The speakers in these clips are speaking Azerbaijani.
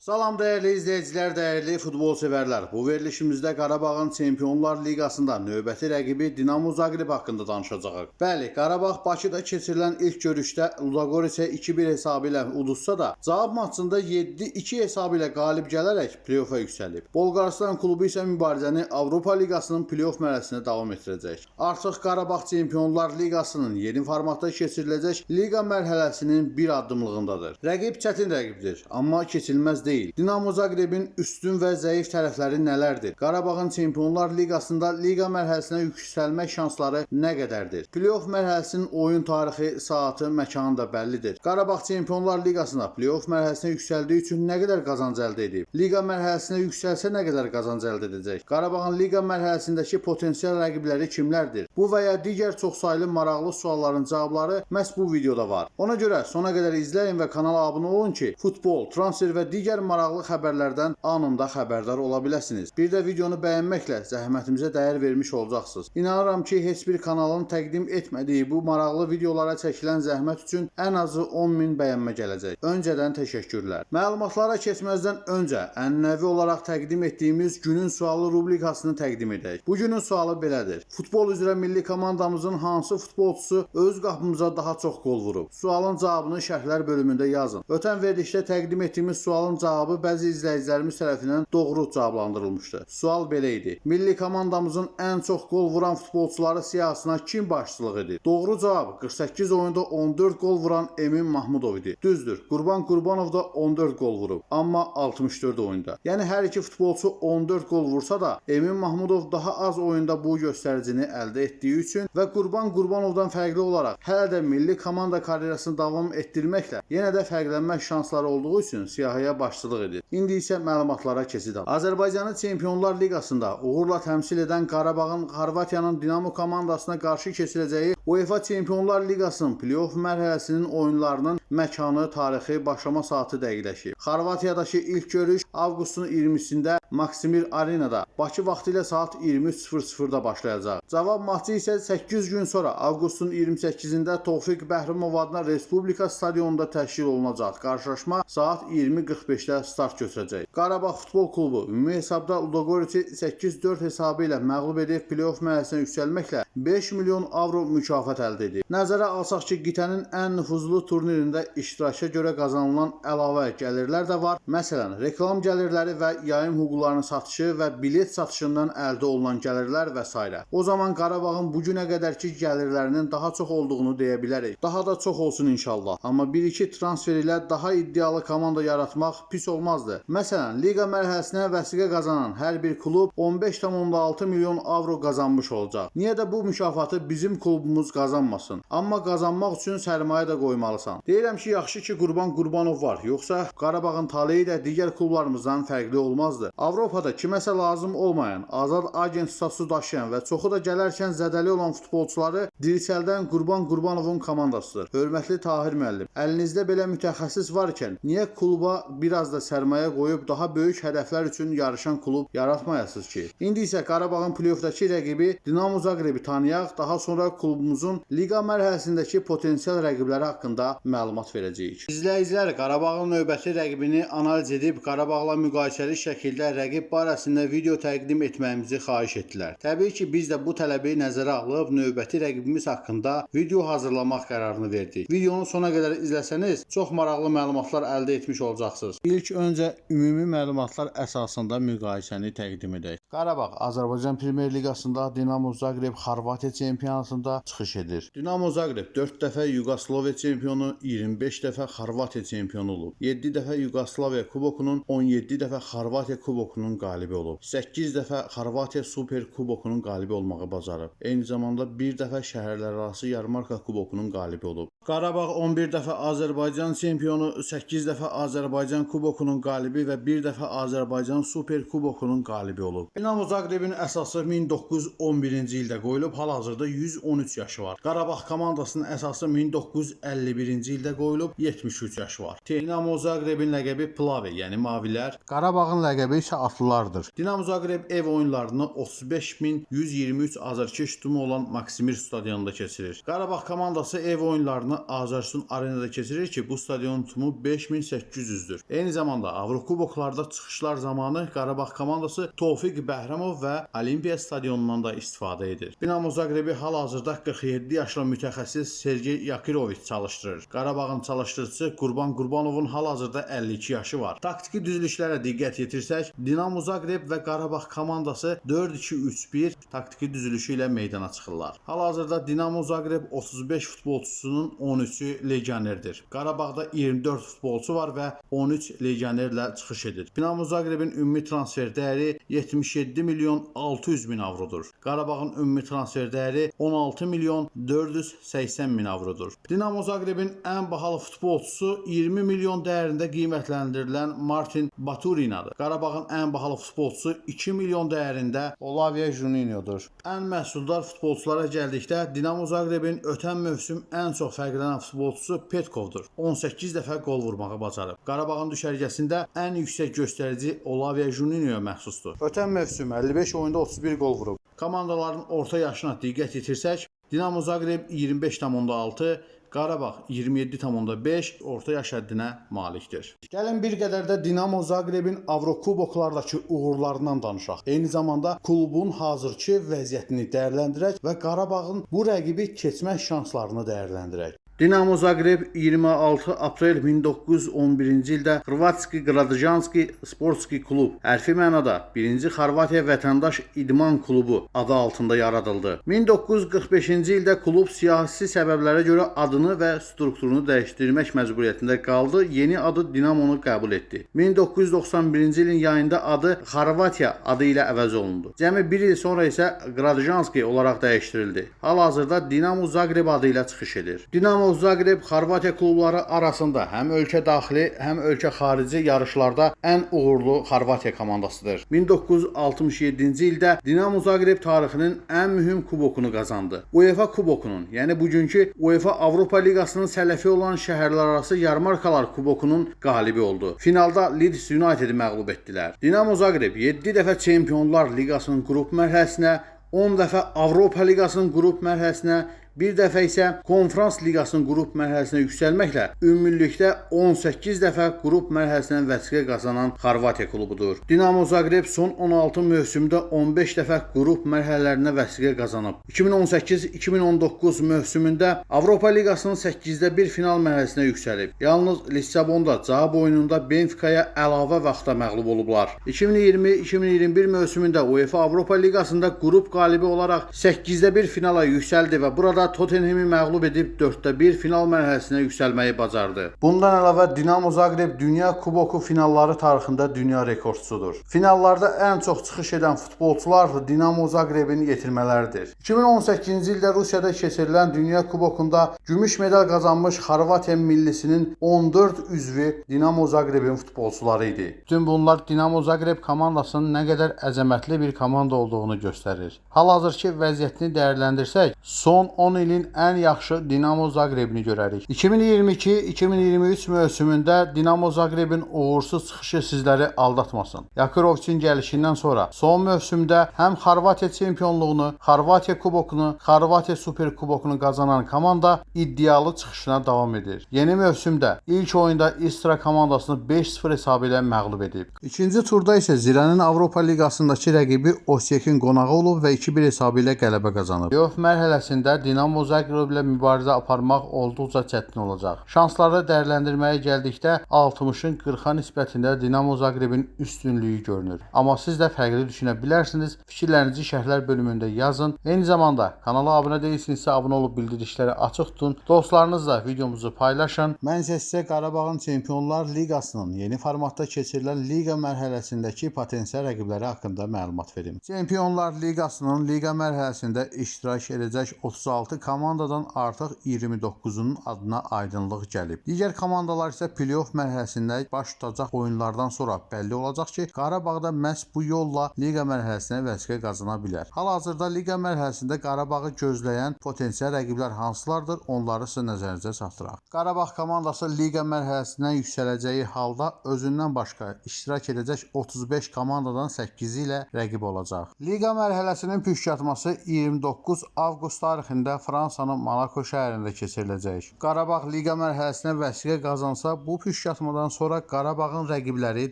Salam değerli izleyiciler, değerli futbol severler. Bu verilişimizdə Qarabağın Çempionlar Liqasında növbəti rəqibi Dinamo Zagreb haqqında danışacağıq. Bəli, Qarabağ Bakıda keçirilən ilk görüşdə Ludogorets 2-1 hesabı ilə uduzsa da, cavab maçında 7-2 hesabı ilə qalib gələrək play-offa yüksəlib. Bolqarıstan klubu isə mübarizəni Avropa Liqasının play-off mərhələsinə davam etdirəcək. Artıq Qarabağ Çempionlar Liqasının yeni formatda keçiriləcək liqa mərhələsinin bir addımlığındadır. Rəqib çətin rəqibdir, amma keçilməz deyil. Dinamo Zagreb'in üstün və zəif tərəfləri nələrdir? Qarabağın Çempionlar Liqasında liqa mərhələsinə yüksəlmək şansları nə qədərdir? Play-off mərhələsinin oyun tarixi, saatı, məkanı da bəllidir. Qarabağ Çempionlar Liqasında play-off mərhələsinə yüksəldiyi üçün nə qədər qazanc əldə edib? Liqa mərhələsinə yüksəlsə nə qədər qazanc əldə edəcək? Qarabağın liqa mərhələsindəki potensial rəqibləri kimlərdir? Bu və ya digər çoxsaylı maraqlı sualların cavabları məhz bu videoda var. Ona görə sona qədər izləyin və kanala abunə olun ki, futbol, transfer və digər maraqlı xəbərlərdən anında xəbərdar ola biləsiniz. Bir də videonu bəyənməklə zəhmətimizə dəyər vermiş olacaqsınız. İnanıram ki, heç bir kanalın təqdim etmədiyi bu maraqlı videolara çəkilən zəhmət üçün ən azı 10.000 bəyənmə gələcək. Öncədən təşəkkürlər. Məlumatlara keçməzdən öncə ənənəvi olaraq təqdim etdiyimiz günün sualı rubrikasını təqdim edək. Bu günün sualı belədir. Futbol üzrə milli komandamızın hansı futbolçusu öz qapımıza daha çox qol vurub? Sualın cavabını şərhlər bölümündə yazın. Ötən verilişdə təqdim etdiyimiz sualın cavabı bəzi izləyicilərimiz tərəfindən doğru cavablandırılmışdı. Sual belə idi. Milli komandamızın ən çox qol vuran futbolçuları siyahısına kim başçılıq edir? Doğru cavab 48 oyunda 14 qol vuran Emin Mahmudov idi. Düzdür, Qurban Qurbanov da 14 qol vurub, amma 64 oyunda. Yəni hər iki futbolçu 14 qol vursa da, Emin Mahmudov daha az oyunda bu göstəricini əldə etdiyi üçün və Qurban Qurbanovdan fərqli olaraq hələ də milli komanda karyerasını davam etdirməklə yenə də fərqlənmək şansları olduğu üçün siyahıya başçılıq edir. İndi isə məlumatlara keçid alaq. Azərbaycanı Çempionlar Liqasında uğurla təmsil edən Qarabağın Xorvatiyanın Dinamo komandasına qarşı keçirəcəyi UEFA Çempionlar Liqasının play-off mərhələsinin oyunlarının məkanı, tarixi, başlama saatı dəqiqləşib. Xorvatiyadakı ilk görüş avqustun 20-sində Maksimir Arenada, Bakı vaxtı ilə saat 23:00-da başlayacaq. Cavab maçı isə 8 gün sonra avqustun 28-də Tofiq Bəhrimov adına Respublika stadionunda təşkil olunacaq. Qarşılaşma saat 20:45-də start götürəcək. Qarabağ Futbol Klubu ümumi hesabda Ludogorets 8-4 hesabı ilə məğlub edib play-off mərhələsinə yüksəlməklə 5 milyon avro mükafat əldə edib. Nəzərə alsaq ki, qitənin ən nüfuzlu turnirində iştiraka görə qazanılan əlavə gəlirlər də var. Məsələn, reklam gəlirləri və yayım hüquqlarının satışı və bilet satışından əldə olunan gəlirlər və s. O zaman Qarabağın bu günə qədərki gəlirlərinin daha çox olduğunu deyə bilərik. Daha da çox olsun inşallah. Amma 1-2 transfer ilə daha iddialı komanda yaratmaq pis olmazdı. Məsələn, liqa mərhələsinə vəsiqə qazanan hər bir klub 15,6 milyon avro qazanmış olacaq. Niyə də bu mükafatı bizim klubumuz qazanmasın? Amma qazanmaq üçün sərmayə də qoymalısan. Deyirəm ki, yaxşı ki Qurban Qurbanov var. Yoxsa Qarabağın taleyi də digər klublarımızdan fərqli olmazdı. Avropada kiməsə lazım olmayan, azad agent statusu daşıyan və çoxu da gələrkən zədəli olan futbolçuları dirçəldən Qurban Qurbanovun komandasıdır. Hörmətli Tahir müəllim, əlinizdə belə mütəxəssis varkən niyə kluba biraz da sərmayə qoyub daha böyük hədəflər üçün yarışan klub yaratmayasınız ki? İndi isə Qarabağın play-offdakı rəqibi Dinamo Zagrebi tanıyaq, daha sonra klubumuzun liqa mərhələsindəki potensial rəqibləri haqqında məlumat verəcəyik. İzləyicilər Qarabağın növbəti rəqibini analiz edib Qarabağla müqayisəli şəkildə rəqib barəsində video təqdim etməyimizi xahiş etdilər. Təbii ki, biz də bu tələbi nəzərə alıb növbəti rəqibimiz haqqında video hazırlamaq qərarını verdik. Videonu sona qədər izləsəniz çox maraqlı məlumatlar əldə etmiş olacaqsınız. İlk öncə ümumi məlumatlar əsasında müqayisəni təqdim edək. Qarabağ Azərbaycan Premyer Liqasında Dinamo Zagreb Xorvatiya çempionatında çıxış edir. Dinamo Zagreb 4 dəfə Yugoslaviya çempionu, 25 dəfə Xorvatiya çempionu olub. 7 dəfə Yugoslaviya kubokunun, 17 dəfə Xorvatiya kubokunun qalibi olub. 8 dəfə Xorvatiya Super kubokunun qalibi olmağı bacarıb. Eyni zamanda 1 dəfə şəhərlərarası yarmarka kubokunun qalibi olub. Qarabağ 11 dəfə Azərbaycan çempionu, 8 dəfə Azərbaycan kubokunun qalibi və 1 dəfə Azərbaycan Super kubokunun qalibi olub. Dinamo Zagrebin əsası 1911-ci ildə qoyulub, hal-hazırda 113 yaşı var. Qarabağ komandasının əsası 1951-ci ildə qoyulub, 73 yaşı var. Dinamo Zagrebin ləqəbi Plave, yəni mavilər. Qarabağın ləqəbi isə atlılardır. Dinamo Zagreb ev oyunlarını 35.123 azarkeş tutumu olan Maksimir stadionunda keçirir. Qarabağ komandası ev oyunlarını maçlarını Azərsun Arenada keçirir ki, bu stadionun tutumu 5800-dür. Eyni zamanda Avrokuboklarda çıxışlar zamanı Qarabağ komandası Tofiq Bəhrəmov və Olimpiya stadionundan da istifadə edir. Dinamo Zagrebi hal-hazırda 47 yaşlı mütəxəssis Sergey Yakiroviç çalışdırır. Qarabağın çalışdırıcısı Qurban Qurbanovun hal-hazırda 52 yaşı var. Taktiki düzülüşlərə diqqət yetirsək, Dinamo Zagreb və Qarabağ komandası 4-2-3-1 taktiki düzülüşü ilə meydana çıxırlar. Hal-hazırda Dinamo Zagreb 35 futbolçusunun 13-ü legionerdir. Qarabağda 24 futbolçu var və 13 legionerlə çıxış edir. Dinamo Zagrebin ümumi transfer dəyəri 77 milyon 600 min avrodur. Qarabağın ümumi transfer dəyəri 16 milyon 480 min avrodur. Dinamo Zagrebin ən bahalı futbolçusu 20 milyon dəyərində qiymətləndirilən Martin Baturinadır. Qarabağın ən bahalı futbolçusu 2 milyon dəyərində Olavia Juninho'dur. Ən məhsuldar futbolçulara gəldikdə Dinamo Zagrebin ötən mövsüm ən çox fərqlənən futbolçusu Petkovdur. 18 dəfə qol vurmağı bacarıb. Qarabağın düşərgəsində ən yüksək göstərici Olavia Juninho'ya məxsusdur. Ötən mövsüm 55 oyunda 31 qol vurub. Komandaların orta yaşına diqqət yetirsək, Dinamo Zagreb 25,6, Qarabağ 27,5 orta yaş həddinə malikdir. Gəlin bir qədər də Dinamo Zagrebin Avrokuboklardakı uğurlarından danışaq. Eyni zamanda klubun hazırki vəziyyətini dəyərləndirək və Qarabağın bu rəqibi keçmək şanslarını dəyərləndirək. Dinamo Zagreb 26 aprel 1911-ci ildə Xorvatski Qradjanski Sportski klub, hərfi mənada 1-ci Xorvatiya vətəndaş idman klubu adı altında yaradıldı. 1945-ci ildə klub siyasi səbəblərə görə adını və strukturunu dəyişdirmək məcburiyyətində qaldı. Yeni adı Dinamonu qəbul etdi. 1991-ci ilin yayında adı Xorvatiya adı ilə əvəz olundu. Cəmi bir il sonra isə Qradjanski olaraq dəyişdirildi. Hal-hazırda Dinamo Zagreb adı ilə çıxış edir. Dinamo Zagreb Xorvatiya klubları arasında həm ölkə daxili, həm ölkə xarici yarışlarda ən uğurlu Xorvatiya komandasıdır. 1967-ci ildə Dinamo Zagreb tarixinin ən mühüm kubokunu qazandı. UEFA kubokunun, yəni bugünkü UEFA Avropa Liqasının sələfi olan şəhərlərarası yarmarkalar kubokunun qalibi oldu. Finalda Leeds United-i məğlub etdilər. Dinamo Zagreb 7 dəfə Çempionlar Liqasının qrup mərhələsinə, 10 dəfə Avropa Liqasının qrup mərhələsinə, bir dəfə isə Konferans Liqasının qrup mərhələsinə yüksəlməklə ümumilikdə 18 dəfə qrup mərhələsindən vəsiqə qazanan Xorvatiya klubudur. Dinamo Zagreb son 16 mövsümdə 15 dəfə qrup mərhələlərinə vəsiqə qazanıb. 2018-2019 mövsümündə Avropa Liqasının 8də 1 final mərhələsinə yüksəlib. Yalnız Lissabonda cavab oyununda Benficaya əlavə vaxtda məğlub olublar. 2020-2021 mövsümündə UEFA Avropa Liqasında qrup qalibi olaraq 8də 1 finala yüksəldi və burada Tottenham'i məğlub edib 4də 1 final mərhələsinə yüksəlməyi bacardı. Bundan əlavə Dinamo Zagreb Dünya Kuboku finalları tarixində dünya rekordçusudur. Finallarda ən çox çıxış edən futbolçular Dinamo Zagrebin yetirmələridir. 2018-ci ildə Rusiyada keçirilən Dünya Kubokunda gümüş medal qazanmış Xorvatiya millisinin 14 üzvü Dinamo Zagrebin futbolçuları idi. Bütün bunlar Dinamo Zagreb komandasının nə qədər əzəmətli bir komanda olduğunu göstərir. Hal-hazırki vəziyyətini dəyərləndirsək, son 10 ilin ən yaxşı Dinamo Zagrebini görərik. 2022-2023 mövsümündə Dinamo Zagrebin uğursuz çıxışı sizləri aldatmasın. Yakiroviçin gəlişindən sonra son mövsümdə həm Xorvatiya çempionluğunu, Xorvatiya kubokunu, Xorvatiya Super kubokunu qazanan komanda iddialı çıxışına davam edir. Yeni mövsümdə ilk oyunda İstra komandasını 5-0 hesabı ilə məğlub edib. İkinci turda isə Zirənin Avropa Liqasındakı rəqibi Osiyekin qonağı olub və 2-1 hesabı ilə qələbə qazanıb. Playoff mərhələsində Dinamo Zagreb ilə mübarizə aparmaq olduqca çətin olacaq. Şansları dəyərləndirməyə gəldikdə 60-ın 40-a nisbətində Dinamo Zagrebin üstünlüyü görünür. Amma siz də fərqli düşünə bilərsiniz. Fikirlərinizi şərhlər bölümündə yazın. Eyni zamanda kanala abunə deyilsinizsə abunə olub bildirişləri açıq tutun. Dostlarınızla videomuzu paylaşın. Mən sizə Qarabağın Çempionlar Liqasının yeni formatda keçirilən liqa mərhələsindəki potensial rəqibləri haqqında məlumat verim. Çempionlar Liqasının liqa mərhələsində iştirak edəcək 36 komandadan artıq 29-unun adına aydınlıq gəlib. Digər komandalar isə playoff mərhələsində baş tutacaq oyunlardan sonra bəlli olacaq ki, Qarabağda məhz bu yolla liqa mərhələsinə vəsiqə qazana bilər. Hal-hazırda liqa mərhələsində Qarabağı gözləyən potensial rəqiblər hansılardır, onları sizə nəzərinizə çatdıraq. Qarabağ komandası liqa mərhələsindən yüksələcəyi halda özündən başqa iştirak edəcək 35 komandadan 8-i ilə rəqib olacaq. Liqa mərhələsinin püşkatması 29 avqust tarixində Fransanın Monaco şəhərində keçiriləcək. Qarabağ Liqa mərhələsinə vəsiqə qazansa, bu püşkatmadan sonra Qarabağın rəqibləri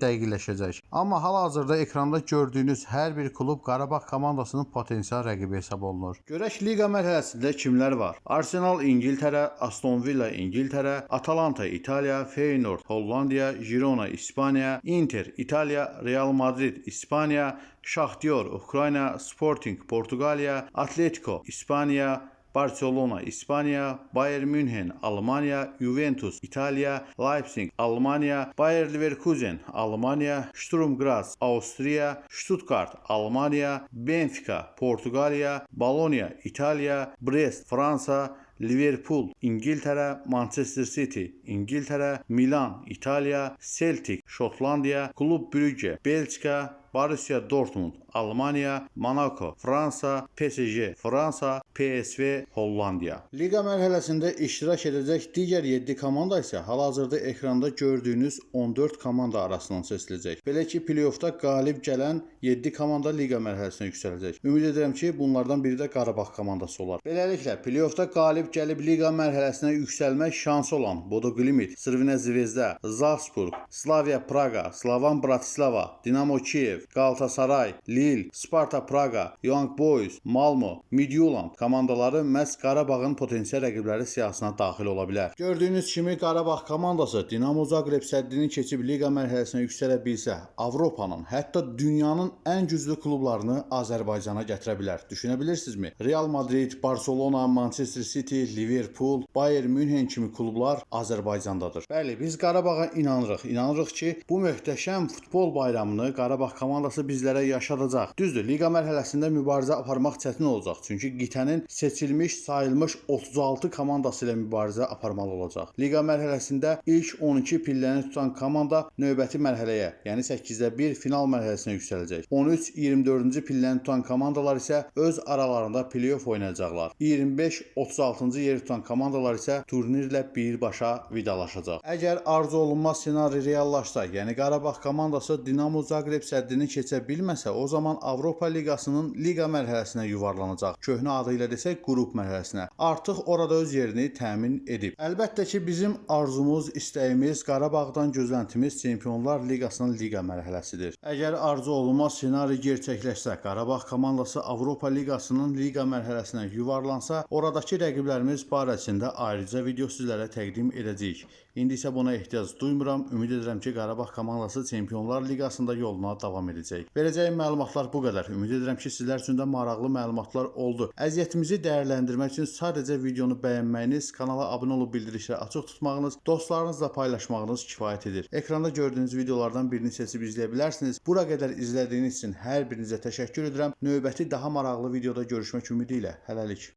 dəqiqləşəcək. Amma hal-hazırda ekranda gördüyünüz hər bir klub Qarabağ komandasının potensial rəqibi hesab olunur. Görək Liqa mərhələsində kimlər var? Arsenal İngiltərə, Aston Villa İngiltərə, Atalanta İtaliya, Feyenoord Hollandiya, Girona İspaniya, Inter İtaliya, Real Madrid İspaniya, Shakhtar Ukrayna, Sporting Portuqaliya, Atletico İspaniya, Barcelona İspaniya, Bayern Münhen Almanya, Juventus İtalya, Leipzig Almanya, Bayer Leverkusen Almanya, Sturm Graz Avstriya, Stuttgart Almanya, Benfica Portuqaliya, Bologna İtalya, Brest Fransa, Liverpool İngiltərə, Manchester City İngiltərə, Milan İtaliya, Celtic Şotlandiya, Klub Brügge Belçika, Borussia Dortmund Almanya, Monaco Fransa, PSG Fransa, PSV Hollandiya. Liqa mərhələsində iştirak edəcək digər 7 komanda isə hal-hazırda ekranda gördüyünüz 14 komanda arasından seçiləcək. Belə ki, play-offda qalib gələn 7 komanda liqa mərhələsinə yüksələcək. Ümid edirəm ki, bunlardan biri də Qarabağ komandası olar. Beləliklə, play-offda qalib gəlib liqa mərhələsinə yüksəlmək şansı olan Bodo Glimt, Crvena Zvezda, Zalzburg, Slavia Praga, Slovan Bratislava, Dinamo Kiyev, Galatasaray, Lille, Sparta Praga, Young Boys, Malmo, Midtjylland komandaları məhz Qarabağın potensial rəqibləri siyahısına daxil ola bilər. Gördüyünüz kimi Qarabağ komandası Dinamo Zagreb səddini keçib liqa mərhələsinə yüksələ bilsə, Avropanın, hətta dünyanın ən güclü klublarını Azərbaycana gətirə bilər. Düşünə bilirsinizmi? Real Madrid, Barcelona, Manchester City, Liverpool, Bayern Münhen kimi klublar Azərbaycandadır. Bəli, biz Qarabağa inanırıq. İnanırıq ki, bu möhtəşəm futbol bayramını Qarabağ komandası bizlərə yaşadacaq. Düzdür, liqa mərhələsində mübarizə aparmaq çətin olacaq. Çünki qitənin seçilmiş, sayılmış 36 komandası ilə mübarizə aparmalı olacaq. Liqa mərhələsində ilk 12 pilləni tutan komanda növbəti mərhələyə, yəni 8-də 1 final mərhələsinə yüksələcək. 13-24-cü pilləni tutan komandalar isə öz aralarında play-off oynayacaqlar. 25-36-cı yeri tutan komandalar isə turnirlə birbaşa vidalaşacaq. Əgər arzu olunmaz ssenari reallaşsa, yəni Qarabağ komandası Dinamo Zagreb səddini keçə bilməsə, o zaman Avropa Liqasının liqa mərhələsinə yuvarlanacaq. Köhnə adı ilə desək, qrup mərhələsinə. Artıq orada öz yerini təmin edib. Əlbəttə ki, bizim arzumuz, istəyimiz, Qarabağdan gözləntimiz Çempionlar Liqasının liqa mərhələsidir. Əgər arzu olunmaz ssenari gerçəkləşsə, Qarabağ komandası Avropa Liqasının liqa mərhələsinə yuvarlansa, oradakı rəqiblərimiz barəsində ayrıca video sizlərə təqdim edəcəyik. İndi isə buna ehtiyac duymuram. Ümid edirəm ki, Qarabağ komandası Çempionlar Liqasında yoluna davam edəcək. Verəcəyim məlumatlar bu qədər. Ümid edirəm ki, sizlər üçün də maraqlı məlumatlar oldu. Əziyyətimizi dəyərləndirmək üçün sadəcə videonu bəyənməyiniz, kanala abunə olub bildirişləri açıq tutmağınız, dostlarınızla paylaşmağınız kifayət edir. Ekranda gördüyünüz videolardan birini seçib izləyə bilərsiniz. Bura qədər izlədiyiniz üçün hər birinizə təşəkkür edirəm. Növbəti daha maraqlı videoda görüşmək ümidi ilə. Hələlik.